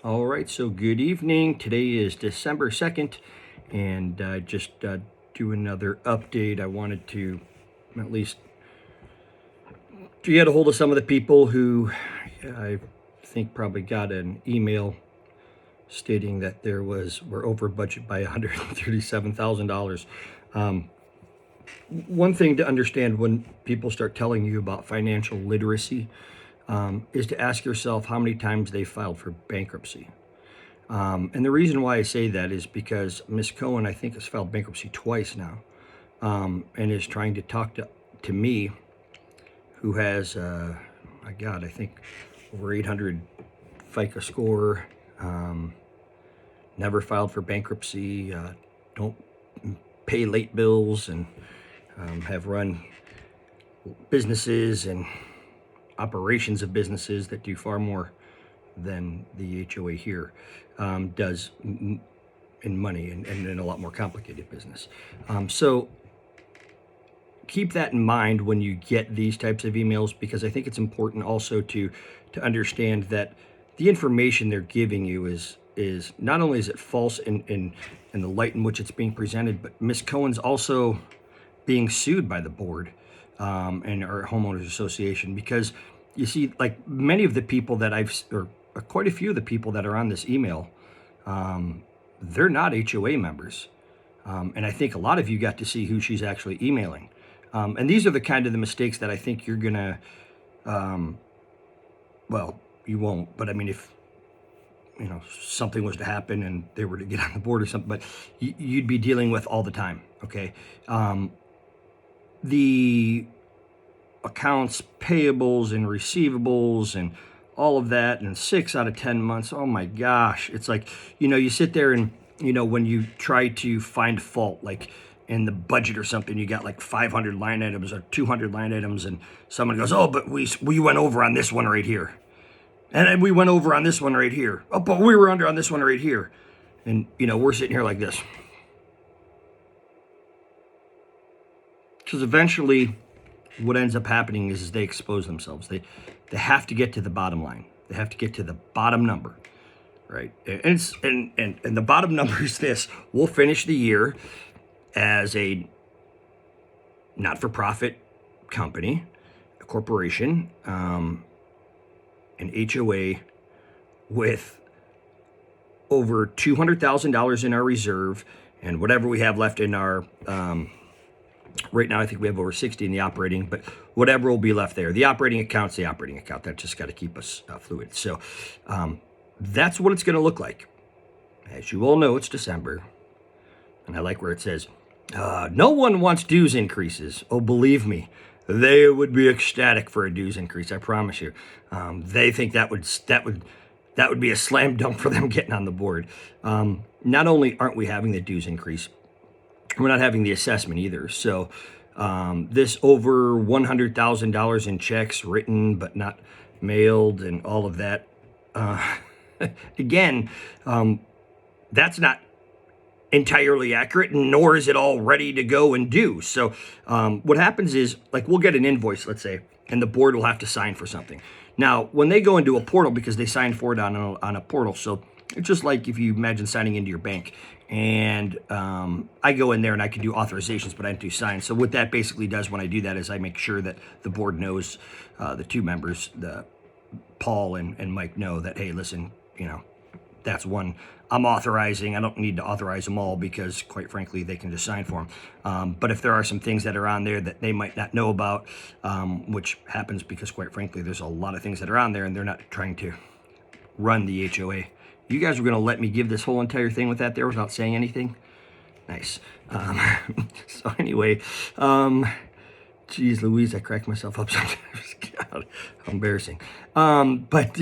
All right, so good evening. Today is December 2nd, and just do another update. I wanted to at least get a hold of some of the people who I think probably got an email stating that we're over budget by $137,000. One thing to understand when people start telling you about financial literacy is to ask yourself how many times they filed for bankruptcy. And the reason why I say that is because Miss Cohen, I think, has filed bankruptcy twice now, and is trying to talk to me, who has, my God, I think over 800 FICO score, never filed for bankruptcy, don't pay late bills, and have run businesses and operations of businesses that do far more than the HOA here does in money and in a lot more complicated business. So keep that in mind when you get these types of emails, because I think it's important also to understand that the information they're giving you is not only is it false in the light in which it's being presented, but Ms. Cohen's also being sued by the board and our homeowners association, because you see, like many of the people that or quite a few of the people that are on this email, they're not HOA members. And I think a lot of you got to see who she's actually emailing. And these are the kind of the mistakes that I think you're gonna, well, you won't, but I mean, if something was to happen and they were to get on the board or something, but you'd be dealing with all the time. Okay. The accounts payables and receivables and all of that, and 6 out of 10 months, oh my gosh, it's like, you sit there and when you try to find fault, like in the budget or something, you got like 500 line items or 200 line items, and someone goes, oh, but we went over on this one right here, and then we went over on this one right here, oh, but we were under on this one right here, and we're sitting here like this, because eventually what ends up happening is they expose themselves. They have to get to the bottom line. They have to get to the bottom number, right? And the bottom number is this: we'll finish the year as a not-for-profit company, a corporation, an HOA with over $200,000 in our reserve, and whatever we have left in our right now, I think we have over 60 in the operating, but whatever will be left there. The operating account's the operating account. That's just got to keep us fluid. So that's what it's going to look like. As you all know, it's December. And I like where it says, no one wants dues increases. Oh, believe me, they would be ecstatic for a dues increase. I promise you. They think that would be a slam dunk for them getting on the board. Not only aren't we having the dues increase, we're not having the assessment either. So this over $100,000 in checks written but not mailed and all of that, again, that's not entirely accurate, nor is it all ready to go and do. So what happens is, like, we'll get an invoice, let's say, and the board will have to sign for something. Now, when they go into a portal, because they sign for it on a portal, so it's just like if you imagine signing into your bank, and I go in there and I can do authorizations, but I don't do signs. So what that basically does when I do that is I make sure that the board knows, the two members, Paul and Mike, know that, hey, listen, that's one I'm authorizing. I don't need to authorize them all because, quite frankly, they can just sign for them. But if there are some things that are on there that they might not know about, which happens because, quite frankly, there's a lot of things that are on there and they're not trying to run the HOA. You guys were going to let me give this whole entire thing with that there without saying anything? Nice. So anyway, geez Louise, I crack myself up sometimes. God, how embarrassing. But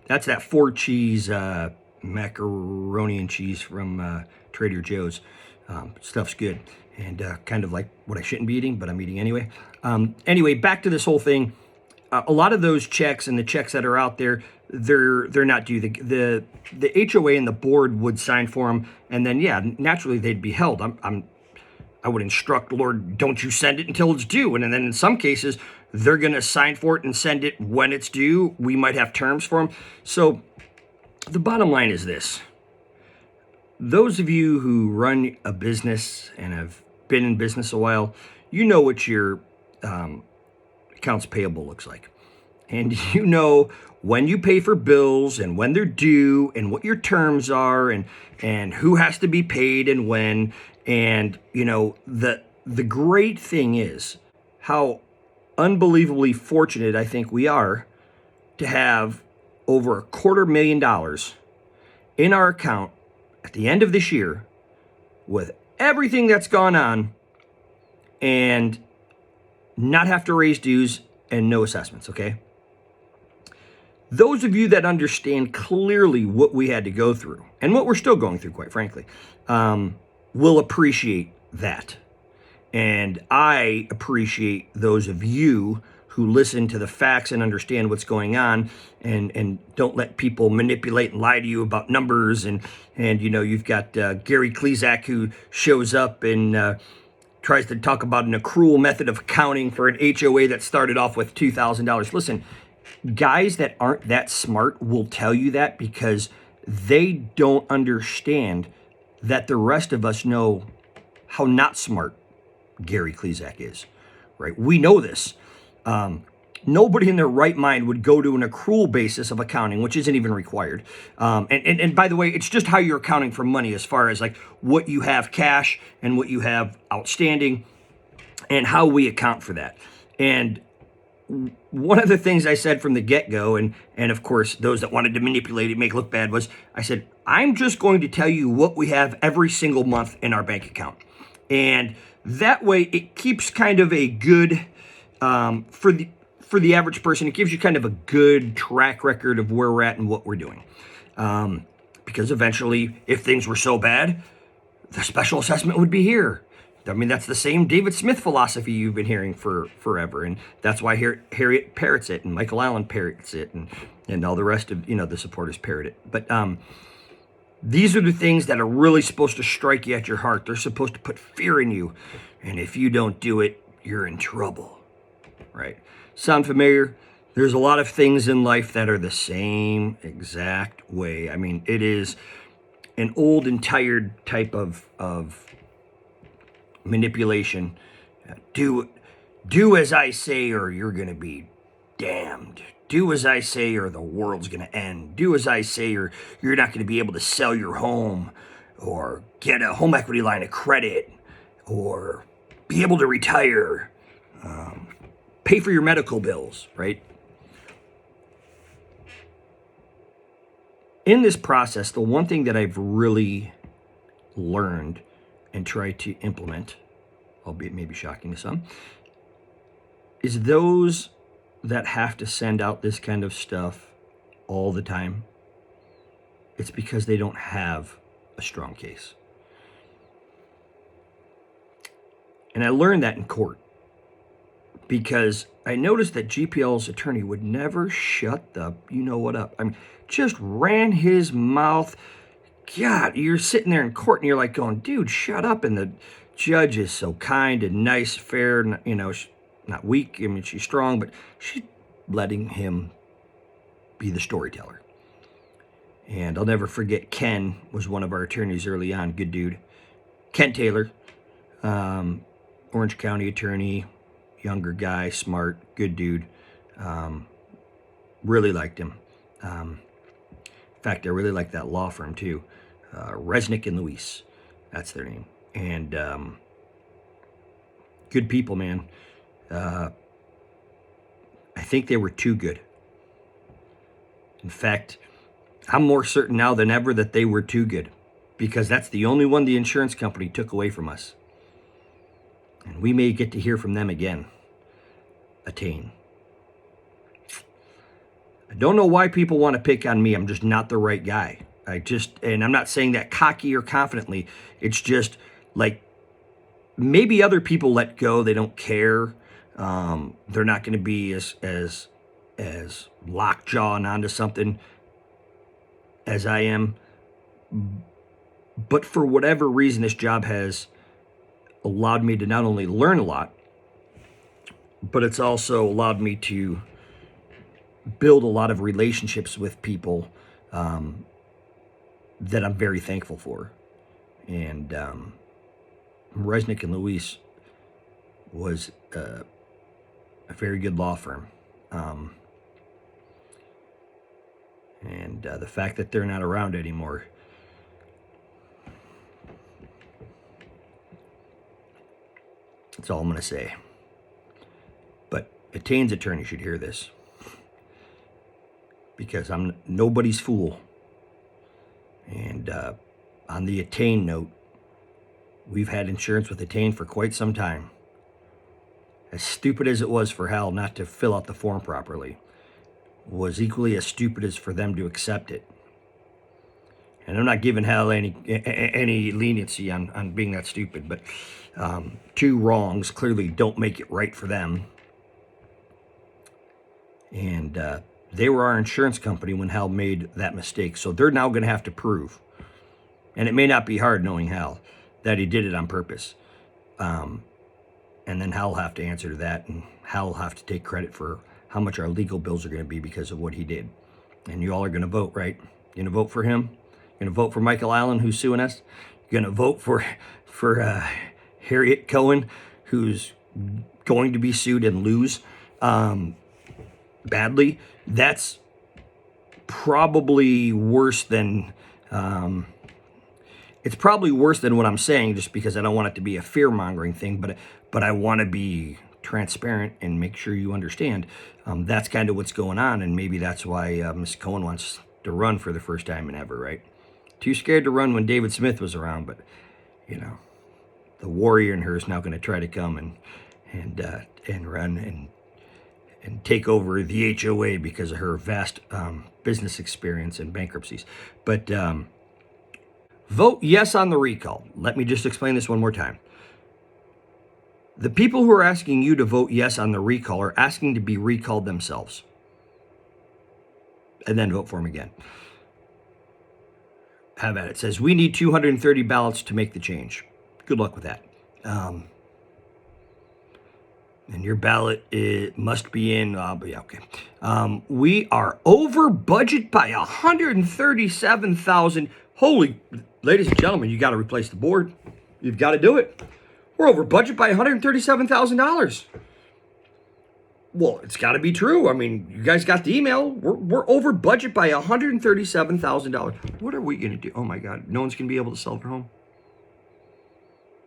that's that 4 cheese macaroni and cheese from Trader Joe's. Stuff's good, and kind of like what I shouldn't be eating, but I'm eating anyway. Anyway, back to this whole thing. A lot of those checks and the checks that are out there, they're not due. The HOA and the board would sign for them, and then naturally they'd be held. I would instruct, Lord, don't you send it until it's due. And then in some cases, they're going to sign for it and send it when it's due. We might have terms for them. So The bottom line is this. Those of you who run a business and have been in business a while, you know what your accounts payable looks like. And you know when you pay for bills and when they're due and what your terms are and who has to be paid and when. And you know, the great thing is how unbelievably fortunate I think we are to have over $250,000 in our account at the end of this year with everything that's gone on and not have to raise dues and no assessments, okay? Those of you that understand clearly what we had to go through and what we're still going through, quite frankly, will appreciate that. And I appreciate those of you who listen to the facts and understand what's going on and don't let people manipulate and lie to you about numbers. And you know, you've got Gary Klezak who shows up and tries to talk about an accrual method of accounting for an HOA that started off with $2,000. Listen, guys that aren't that smart will tell you that because they don't understand that the rest of us know how not smart Gary Klezak is, right? We know this. Nobody in their right mind would go to an accrual basis of accounting, which isn't even required. And by the way, it's just how you're accounting for money as far as like what you have cash and what you have outstanding and how we account for that. And one of the things I said from the get-go, and of course, those that wanted to manipulate it, make it look bad, was I said, I'm just going to tell you what we have every single month in our bank account. And that way it keeps kind of a good, for the average person, it gives you kind of a good track record of where we're at and what we're doing. Because eventually, if things were so bad, the special assessment would be here. I mean, that's the same David Smith philosophy you've been hearing for forever. And that's why Harriet parrots it and Michael Allen parrots it and all the rest of, you know, the supporters parrot it. But these are the things that are really supposed to strike you at your heart. They're supposed to put fear in you. And if you don't do it, you're in trouble, right? Sound familiar? There's a lot of things in life that are the same exact way. I mean, it is an old and tired type of manipulation. Do as I say or you're going to be damned. Do as I say or the world's going to end. Do as I say or you're not going to be able to sell your home or get a home equity line of credit or be able to retire. Pay for your medical bills, right? In this process, the one thing that I've really learned and tried to implement, albeit maybe shocking to some, is those that have to send out this kind of stuff all the time, it's because they don't have a strong case. And I learned that in court because I noticed that GPL's attorney would never shut the you-know-what up. I mean, just ran his mouth. God, you're sitting there in court and you're like going, dude, shut up. And the judge is so kind and nice, fair, you know, not weak. I mean, she's strong, but she's letting him be the storyteller. And I'll never forget Ken was one of our attorneys early on, good dude. Ken Taylor, Orange County attorney, younger guy, smart, good dude. Really liked him. In fact, I really liked that law firm too. Resnick and Luis, that's their name. And good people, man. I think they were too good. In fact, I'm more certain now than ever that they were too good because that's the only one the insurance company took away from us. And we may get to hear from them again. Attain. I don't know why people want to pick on me. I'm just not the right guy. And I'm not saying that cocky or confidently. It's just like maybe other people let go. They don't care. They're not going to be as lockjaw and onto something as I am. But for whatever reason, this job has allowed me to not only learn a lot, but it's also allowed me to build a lot of relationships with people that I'm very thankful for. And Resnick and Luis was a very good law firm. And the fact that they're not around anymore, that's all I'm going to say. But Attain's attorney should hear this, because I'm nobody's fool. And on the Attain note, we've had insurance with Attain for quite some time. As stupid as it was for Hal not to fill out the form properly, was equally as stupid as for them to accept it. And I'm not giving Hal any leniency on being that stupid, but two wrongs clearly don't make it right for them. And they were our insurance company when Hal made that mistake, so they're now going to have to prove, and it may not be hard knowing Hal, that he did it on purpose. And then Hal will have to answer to that, and Hal will have to take credit for how much our legal bills are going to be because of what he did. And you all are going to vote, right? You're going to vote for him? You're going to vote for Michael Allen, who's suing us? You're going to vote for Harriet Cohen, who's going to be sued and lose badly? That's probably worse than... it's probably worse than what I'm saying, just because I don't want it to be a fear-mongering thing, but I want to be transparent and make sure you understand. That's kind of what's going on, and maybe that's why Ms. Cohen wants to run for the first time in ever, right? Too scared to run when David Smith was around, but, you know, the warrior in her is now going to try to come and run and take over the HOA because of her vast business experience and bankruptcies. But vote yes on the recall. Let me just explain this one more time. The people who are asking you to vote yes on the recall are asking to be recalled themselves. And then vote for them again. Have at it. It says, we need 230 ballots to make the change. Good luck with that. And your ballot must be in, yeah, okay. We are over budget by 137,000. Holy, ladies and gentlemen, you got to replace the board. You've got to do it. We're over budget by $137,000. Well, it's got to be true. I mean, you guys got the email. We're over budget by $137,000. What are we going to do? Oh, my God. No one's going to be able to sell their home.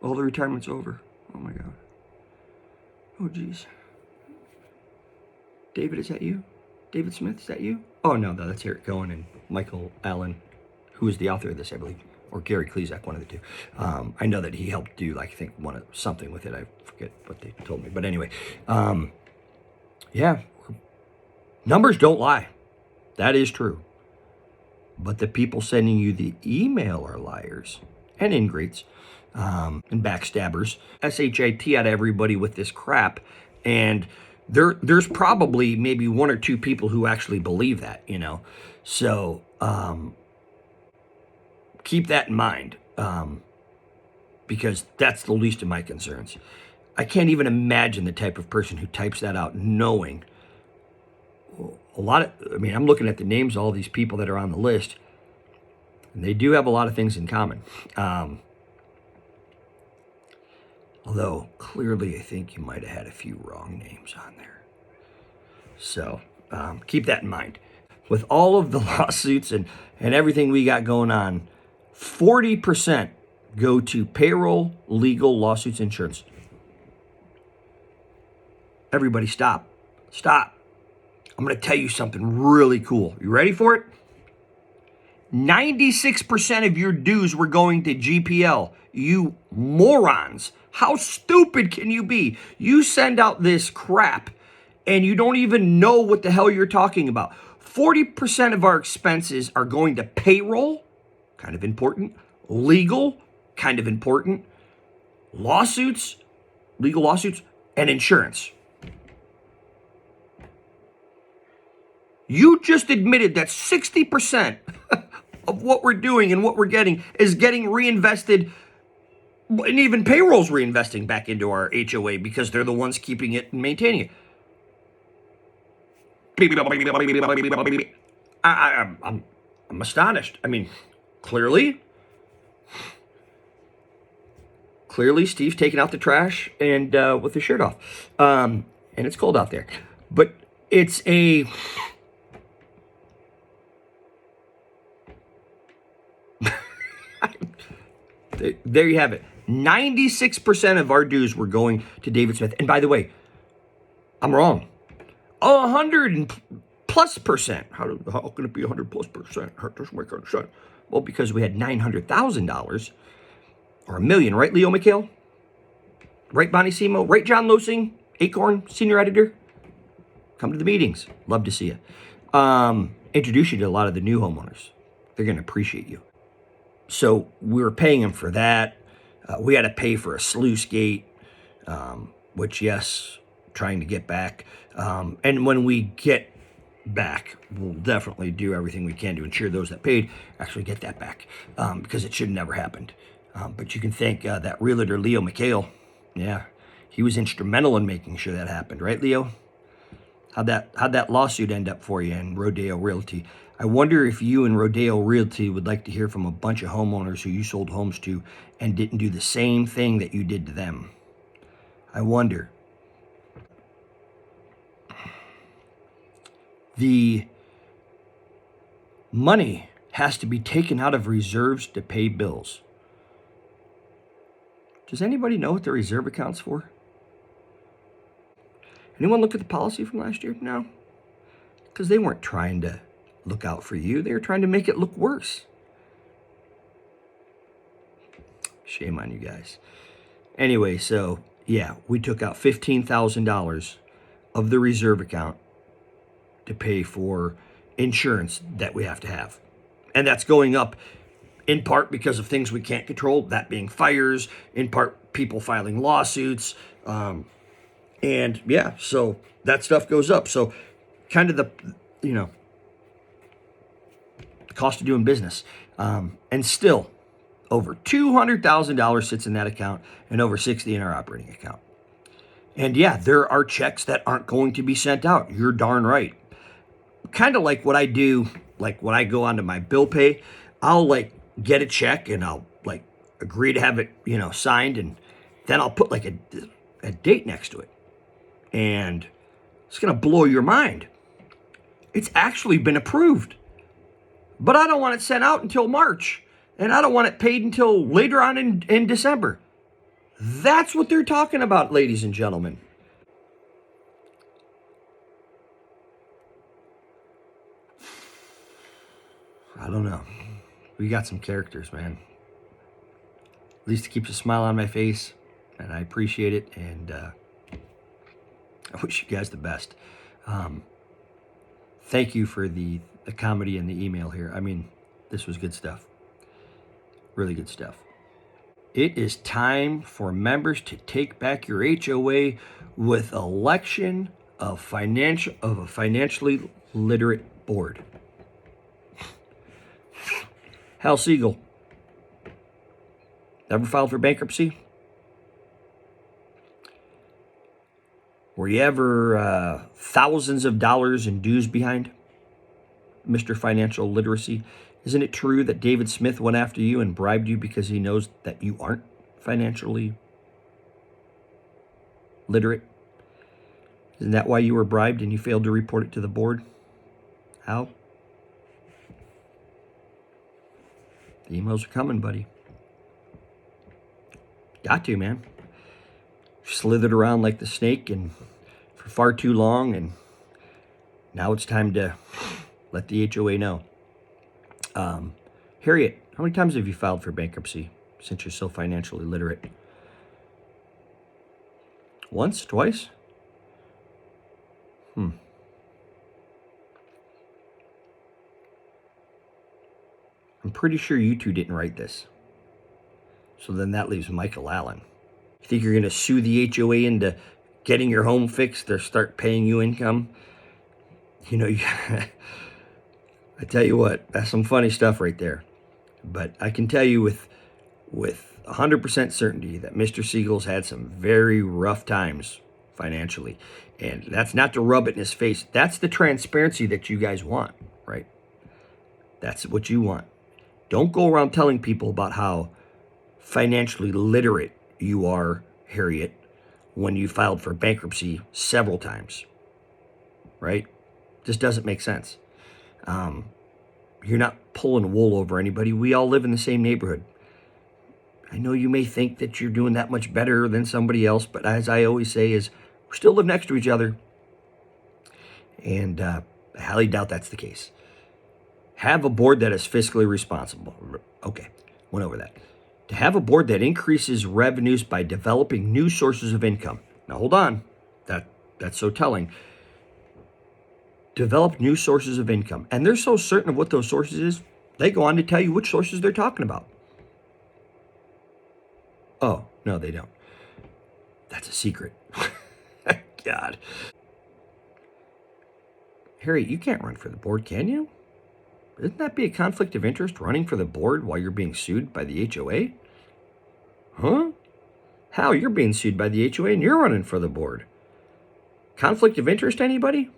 All the retirement's over. Oh, my God. Oh, geez. David, is that you? David Smith, is that you? Oh, no, that's Harriet Cohen and Michael Allen, who is the author of this, I believe. Or Gary Klezak, one of the two. I know that he helped do, like, I think, something with it. I forget what they told me. But anyway, yeah, numbers don't lie. That is true. But the people sending you the email are liars and ingrates and backstabbers. SHIT out of everybody with this crap. And there's probably maybe one or two people who actually believe that, you know. So... keep that in mind, because that's the least of my concerns. I can't even imagine the type of person who types that out knowing I'm looking at the names of all these people that are on the list, and they do have a lot of things in common. Although, clearly, I think you might have had a few wrong names on there. So, keep that in mind. With all of the lawsuits and everything we got going on, 40% go to payroll, legal, lawsuits, insurance. Everybody stop. Stop. I'm going to tell you something really cool. You ready for it? 96% of your dues were going to GPL. You morons. How stupid can you be? You send out this crap and you don't even know what the hell you're talking about. 40% of our expenses are going to payroll, kind of important, legal, kind of important, lawsuits, legal lawsuits, and insurance. You just admitted that 60% of what we're doing and what we're getting is getting reinvested, and even payroll's reinvesting back into our HOA because they're the ones keeping it and maintaining it. I'm I'm astonished. I mean, clearly Steve's taking out the trash and with his shirt off. And it's cold out there. But it's a... There you have it. 96% of our dues were going to David Smith. And by the way, I'm wrong. 100+ percent. How can it be 100+%? That doesn't make any sense. Well, because we had $900,000 or $1 million, right, Leo McHale? Right, Bonnie Simo? Right, John Losing, Acorn, senior editor? Come to the meetings. Love to see you. Introduce you to a lot of the new homeowners. They're going to appreciate you. So we were paying them for that. We had to pay for a sluice gate, which, yes, trying to get back. And when we get back, we'll definitely do everything we can to ensure those that paid actually get that back, because it should have never happened. But you can thank that realtor, Leo McHale. Yeah, he was instrumental in making sure that happened, right, Leo? How'd that lawsuit end up for you in Rodeo Realty? I wonder if you and Rodeo Realty would like to hear from a bunch of homeowners who you sold homes to and didn't do the same thing that you did to them. I wonder. The money has to be taken out of reserves to pay bills. Does anybody know what the reserve account's for? Anyone look at the policy from last year? No. Because they weren't trying to look out for you. They were trying to make it look worse. Shame on you guys. Anyway, so yeah, we took out $15,000 of the reserve account to pay for insurance that we have to have. And that's going up in part because of things we can't control, that being fires, in part people filing lawsuits. And yeah, so that stuff goes up. So kind of the cost of doing business. And still, over $200,000 sits in that account and over $60,000 in our operating account. And yeah, there are checks that aren't going to be sent out. You're darn right. Kind of like what I do, like when I go onto my bill pay, I'll like get a check and I'll like agree to have it, signed, and then I'll put like a date next to it. And it's going to blow your mind. It's actually been approved. But I don't want it sent out until March. And I don't want it paid until later on in December. That's what they're talking about, ladies and gentlemen. I don't know. We got some characters, man. At least it keeps a smile on my face. And I appreciate it. And I wish you guys the best. Thank you for the comedy and the email here. I mean, this was good stuff. Really good stuff. It is time for members to take back your HOA with election of a financially literate board. Hal Siegel, ever filed for bankruptcy? Were you ever thousands of dollars in dues behind, Mr. Financial Literacy? Isn't it true that David Smith went after you and bribed you because he knows that you aren't financially literate? Isn't that why you were bribed and you failed to report it to the board? Hal? The emails are coming, buddy. Got to, man. Slithered around like the snake and for far too long, and now it's time to let the HOA know. Harriet, how many times have you filed for bankruptcy since you're so financially literate? Once? Twice? I'm pretty sure you two didn't write this. So then that leaves Michael Allen. You think you're going to sue the HOA into getting your home fixed or start paying you income? I tell you what, that's some funny stuff right there. But I can tell you with 100% certainty that Mr. Siegel's had some very rough times financially. And that's not to rub it in his face. That's the transparency that you guys want, right? That's what you want. Don't go around telling people about how financially literate you are, Harriet, when you filed for bankruptcy several times, right? Just doesn't make sense. You're not pulling wool over anybody. We all live in the same neighborhood. I know you may think that you're doing that much better than somebody else, but as I always say, is we still live next to each other. And I highly doubt that's the case. Have a board that is fiscally responsible. Okay, went over that. To have a board that increases revenues by developing new sources of income. Now hold on, that's so telling. Develop new sources of income. And they're so certain of what those sources is, they go on to tell you which sources they're talking about. Oh, no, they don't. That's a secret. God. Harry, you can't run for the board, can you? Isn't that be a conflict of interest, running for the board while you're being sued by the HOA? Huh? How? You're being sued by the HOA and you're running for the board. Conflict of interest, anybody?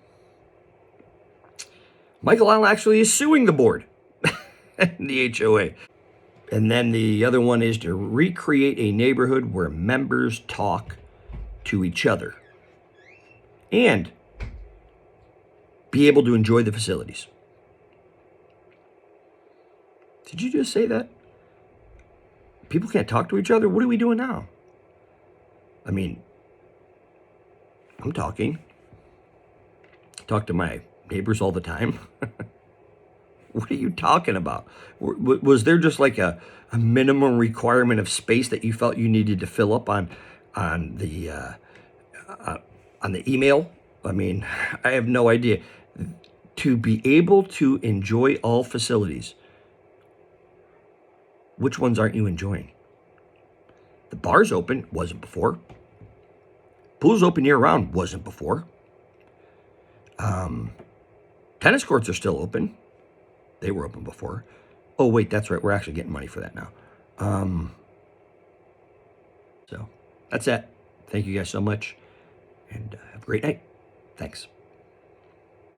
Michael Allen actually is suing the board and the HOA. And then the other one is to recreate a neighborhood where members talk to each other and be able to enjoy the facilities. Did you just say that? People can't talk to each other? What are we doing now? I mean, I'm talking. Talk to my neighbors all the time. What are you talking about? Was there just like a minimum requirement of space that you felt you needed to fill up on the email? I mean, I have no idea. To be able to enjoy all facilities, which ones aren't you enjoying? The bar's open, wasn't before. Pool's open year round, wasn't before. Tennis courts are still open. They were open before. Oh, wait, that's right. We're actually getting money for that now. So that's it. Thank you guys so much, and have a great night. Thanks.